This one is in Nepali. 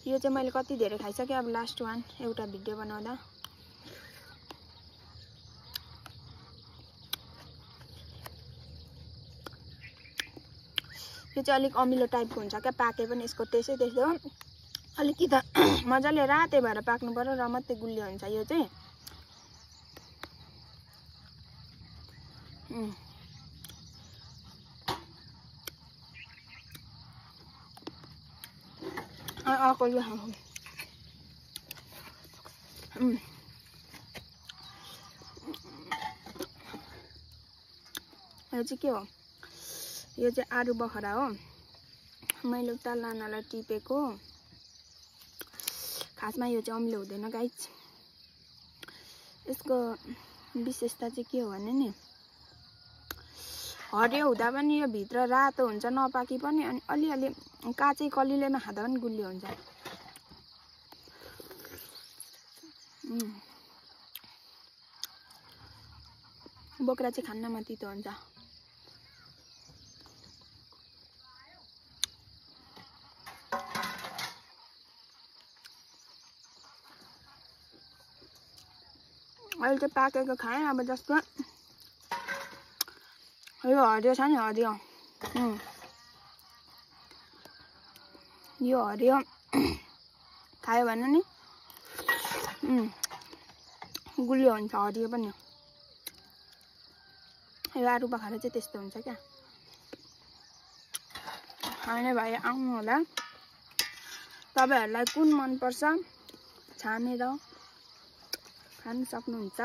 यो चाहिँ मैले कति धेरै खाइसकेँ अब लास्ट वान एउटा भिडियो बनाउँदा यो चाहिँ अलिक अमिलो टाइपको हुन्छ क्या पाके पनि यसको टेस्टै त्यस्तो अलिकति मजाले रातै भएर पाक्नु पर्यो र मात्रै गुलियो हुन्छ यो चाहिँ यो चाहिँ के हो यो चाहिँ आरु बखरा हो मैले उता लानालाई टिपेको खासमा यो चाहिँ अमिलो हुँदैन गाइस यसको विशेषता चाहिँ के हो भने नि हरियो हुँदा पनि यो भित्र रातो हुन्छ नपाकी पनि अनि अलिअलि काँचै कलिलेमा खाँदा पनि गुलियो हुन्छ बोक्रा चाहिँ खान्नमा तितो हुन्छ अहिले चाहिँ पाकेको खाएँ अब जस्तो यो हरियो छ नि हरियो यो हरियो खायो भने नि गुलियो हुन्छ हरियो पनि यो आरु बखरा चाहिँ त्यस्तो हुन्छ क्या खाने भाइ आउनु होला तपाईहरुलाई कुन मन पर्छ छानेर खान सक्नुहुन्छ